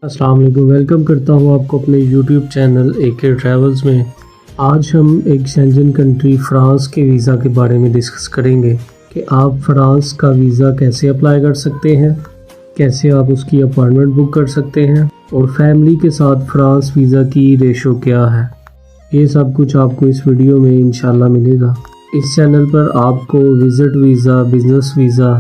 अस्सलाम वालेकुम। वेलकम करता हूँ आपको अपने यूट्यूब चैनल AK ट्रैवल्स में। आज हम एक शेंजन कंट्री फ़्रांस के वीज़ा के बारे में डिस्कस करेंगे कि आप फ़्रांस का वीज़ा कैसे अप्लाई कर सकते हैं, कैसे आप उसकी अपॉइंटमेंट बुक कर सकते हैं और फैमिली के साथ फ़्रांस वीज़ा की रेशो क्या है। ये सब कुछ आपको इस वीडियो में इंशाल्लाह मिलेगा। इस चैनल पर आपको विज़िट वीज़ा, बिज़नेस वीज़ा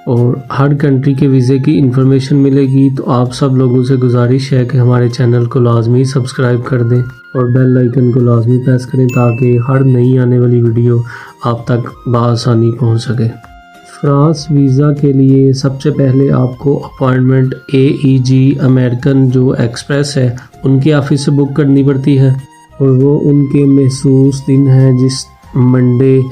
और हर कंट्री के वीज़े की इन्फॉर्मेशन मिलेगी। तो आप सब लोगों से गुजारिश है कि हमारे चैनल को लाजमी सब्सक्राइब कर दें और बेल आइकन को लाजमी प्रेस करें ताकि हर नई आने वाली वीडियो आप तक बआसानी पहुंच सके। फ़्रांस वीज़ा के लिए सबसे पहले आपको अपॉइंटमेंट AEG अमेरिकन जो एक्सप्रेस है उनके ऑफिस से बुक करनी पड़ती है और वो उनके महसूस दिन हैं जिस मंडे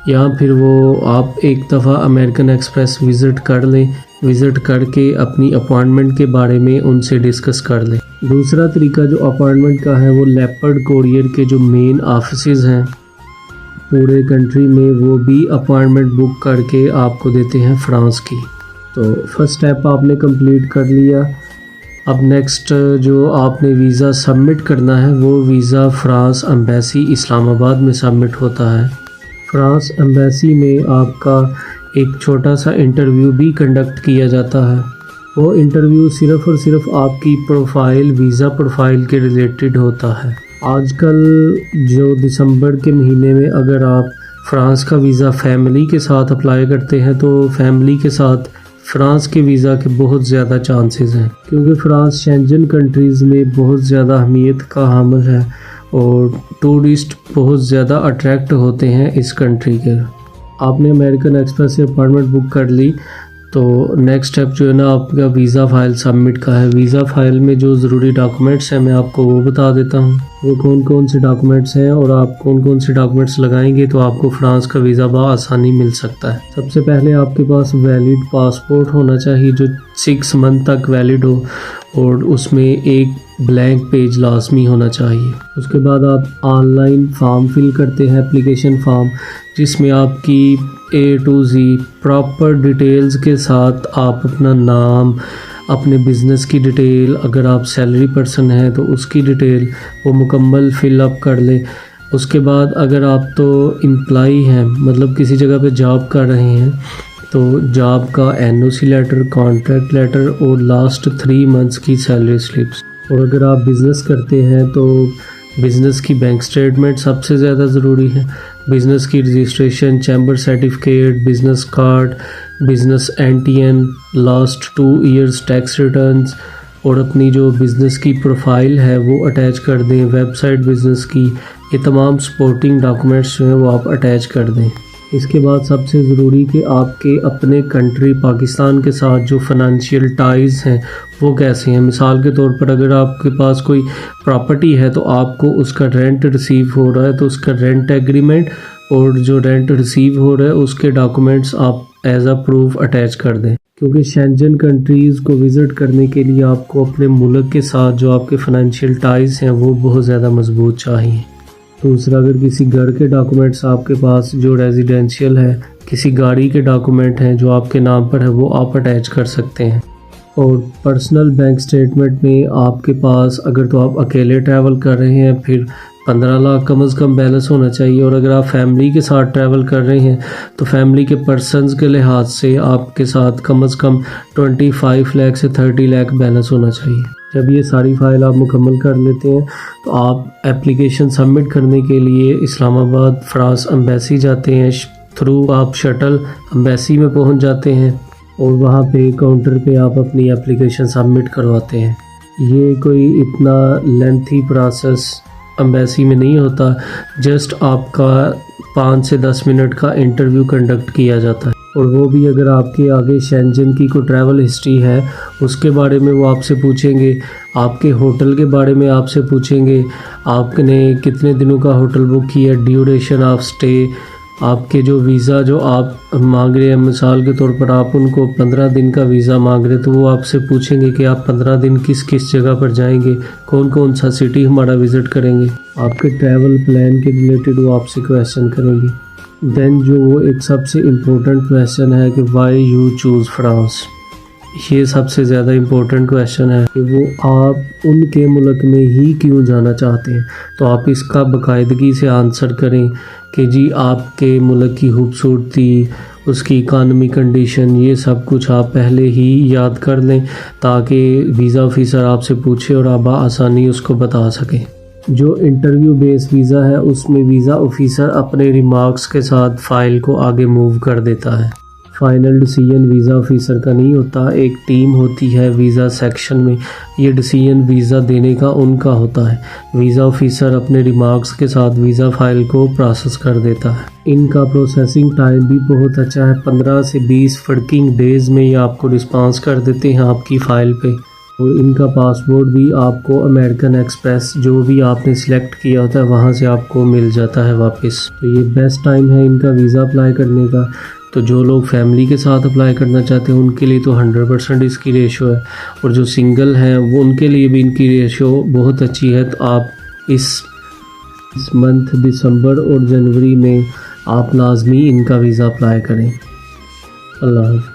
या फिर वो आप एक दफ़ा अमेरिकन एक्सप्रेस विज़िट कर लें। विज़िट करके अपनी अपॉइंटमेंट के बारे में उनसे डिस्कस कर लें। दूसरा तरीका जो अपॉइंटमेंट का है वो लेपर्ड कोरियर के जो मेन ऑफिसेज़ हैं पूरे कंट्री में, वो भी अपॉइंटमेंट बुक करके आपको देते हैं फ़्रांस की। तो फर्स्ट स्टेप आपने कंप्लीट कर लिया। अब नेक्स्ट जो आपने वीज़ा सबमिट करना है वो वीज़ा फ़्रांस एम्बेसी इस्लामाबाद में सबमिट होता है। फ़्रांस एम्बेसी में आपका एक छोटा सा इंटरव्यू भी कंडक्ट किया जाता है। वो इंटरव्यू सिर्फ़ और सिर्फ आपकी प्रोफाइल, वीज़ा प्रोफाइल के रिलेटेड होता है। आजकल जो दिसंबर के महीने में अगर आप फ़्रांस का वीज़ा फैमिली के साथ अप्लाई करते हैं तो फैमिली के साथ फ़्रांस के वीज़ा के बहुत ज़्यादा चांसेस हैं, क्योंकि फ़्रांस शेंजन कंट्रीज़ में बहुत ज़्यादा अहमियत का हामिल है और टूरिस्ट बहुत ज़्यादा अट्रैक्ट होते हैं इस कंट्री के। आपने अमेरिकन एक्सप्रेस से अपॉइंटमेंट बुक कर ली तो नेक्स्ट स्टेप जो है ना आपका वीज़ा फ़ाइल सबमिट का है। वीज़ा फ़ाइल में जो ज़रूरी डॉक्यूमेंट्स हैं मैं आपको वो बता देता हूँ, वो कौन कौन से डॉक्यूमेंट्स हैं और आप कौन कौन से डॉक्यूमेंट्स लगाएंगे तो आपको फ़्रांस का वीज़ा बआसानी मिल सकता है। सबसे पहले आपके पास वैलिड पासपोर्ट होना चाहिए जो 6 मंथ तक वैलिड हो और उसमें एक ब्लैंक पेज लाजमी होना चाहिए। उसके बाद आप ऑनलाइन फॉर्म फिल करते हैं, एप्लीकेशन फॉर्म, जिसमें आपकी A to Z proper details के साथ आप अपना नाम, अपने बिज़नेस की डिटेल, अगर आप सैलरी पर्सन हैं तो उसकी डिटेल वो मुकम्मल फिलअप कर लें। उसके बाद अगर आप तो एम्प्लॉई हैं, मतलब किसी जगह पे जॉब कर रहे हैं, तो जॉब का NOC लेटर, कॉन्ट्रैक्ट लेटर और लास्ट 3 मंथ्स की सैलरी स्लिप्स। और अगर आप बिज़नेस करते हैं तो बिज़नेस की बैंक स्टेटमेंट सबसे ज़्यादा ज़रूरी है। बिज़नेस की registration, chamber certificate, business card, business NTN, last 2 years tax returns और अपनी जो बिज़नेस की प्रोफाइल है वो अटैच कर दें। वेबसाइट बिज़नेस की, ये तमाम सपोर्टिंग डॉक्यूमेंट्स जो हैं वो आप अटैच कर दें। इसके बाद सबसे ज़रूरी कि आपके अपने कंट्री पाकिस्तान के साथ जो फाइनेंशियल टाइज़ हैं वो कैसे हैं। मिसाल के तौर पर अगर आपके पास कोई प्रॉपर्टी है तो आपको उसका रेंट रिसीव हो रहा है तो उसका रेंट एग्रीमेंट और जो रेंट रिसीव हो रहा है उसके डॉक्यूमेंट्स आप एज अ प्रूफ अटैच कर दें, क्योंकि शेंजन कंट्रीज़ को विज़िट करने के लिए आपको अपने मुल्क के साथ जो आपके फाइनेंशियल टाइज़ हैं वो बहुत ज़्यादा मजबूत चाहिए। दूसरा, अगर किसी घर के डॉक्यूमेंट्स आपके पास जो रेजिडेंशियल है, किसी गाड़ी के डॉक्यूमेंट हैं जो आपके नाम पर है वो आप अटैच कर सकते हैं। और पर्सनल बैंक स्टेटमेंट में आपके पास, अगर तो आप अकेले ट्रैवल कर रहे हैं, फिर 15 लाख कम से कम बैलेंस होना चाहिए और अगर आप फैमिली के साथ ट्रैवल कर रहे हैं तो फैमिली के पर्सनस के लिहाज से आपके साथ कम से कम 25 लाख से 30 लाख बैलेंस होना चाहिए। जब ये सारी फाइल आप मुकम्मल कर लेते हैं तो आप एप्लीकेशन सबमिट करने के लिए इस्लामाबाद फ़्रांस एम्बेसी जाते हैं। थ्रू आप शटल एम्बेसी में पहुंच जाते हैं और वहाँ पे काउंटर पे आप अपनी एप्लीकेशन सबमिट करवाते हैं। ये कोई इतना लेंथी प्रोसेस एम्बेसी में नहीं होता, जस्ट आपका 5 से 10 मिनट का इंटरव्यू कंडक्ट किया जाता है और वो भी अगर आपके आगे शेंजन की कोई ट्रैवल हिस्ट्री है उसके बारे में वो आपसे पूछेंगे, आपके होटल के बारे में आपसे पूछेंगे, आपने कितने दिनों का होटल बुक किया, ड्यूरेशन ऑफ स्टे, आपके जो वीज़ा जो आप मांग रहे हैं, मिसाल के तौर पर आप उनको 15 दिन का वीज़ा मांग रहे हैं तो वो आपसे पूछेंगे कि आप 15 दिन किस किस जगह पर जाएंगे, कौन कौन सा सिटी हमारा विज़िट करेंगे, आपके ट्रैवल प्लान के रिलेटेड वो आपसे क्वेश्चन करेंगे। देन जो वो एक सबसे इम्पोर्टेंट क्वेश्चन है कि वाई यू चूज़ फ़्रांस, ये सबसे ज़्यादा इम्पोर्टेंट क्वेश्चन है कि वो आप उनके मुल्क में ही क्यों जाना चाहते हैं। तो आप इसका बाकायदगी से आंसर करें कि जी आपके मुल्क की खूबसूरती, उसकी इकानमी कंडीशन, ये सब कुछ आप पहले ही याद कर लें ताकि वीज़ा ऑफिसर आपसे पूछे और आप आसानी उसको बता सकें। जो इंटरव्यू बेस्ड वीज़ा है उसमें वीज़ा ऑफिसर अपने रिमार्क्स के साथ फ़ाइल को आगे मूव कर देता है। फाइनल डिसीजन वीज़ा ऑफिसर का नहीं होता, एक टीम होती है वीज़ा सेक्शन में, ये डिसीजन वीज़ा देने का उनका होता है। वीज़ा ऑफिसर अपने रिमार्क्स के साथ वीज़ा फ़ाइल को प्रोसेस कर देता है। इनका प्रोसेसिंग टाइम भी बहुत अच्छा है, 15 से 20 वर्किंग डेज़ में ये आपको रिस्पांस कर देते हैं आपकी फ़ाइल पे। और इनका पासपोर्ट भी आपको अमेरिकन एक्सप्रेस जो भी आपने सिलेक्ट किया होता है वहाँ से आपको मिल जाता है वापस। तो ये बेस्ट टाइम है इनका वीज़ा अप्लाई करने का। तो जो लोग फैमिली के साथ अप्लाई करना चाहते हैं उनके लिए तो 100% इसकी रेशो है, और जो सिंगल हैं वो उनके लिए भी इनकी रेशो बहुत अच्छी है। तो आप इस मंथ दिसंबर और जनवरी में आप लाजमी इनका वीज़ा अप्लाई करें। अल्लाह हाफ़िज़।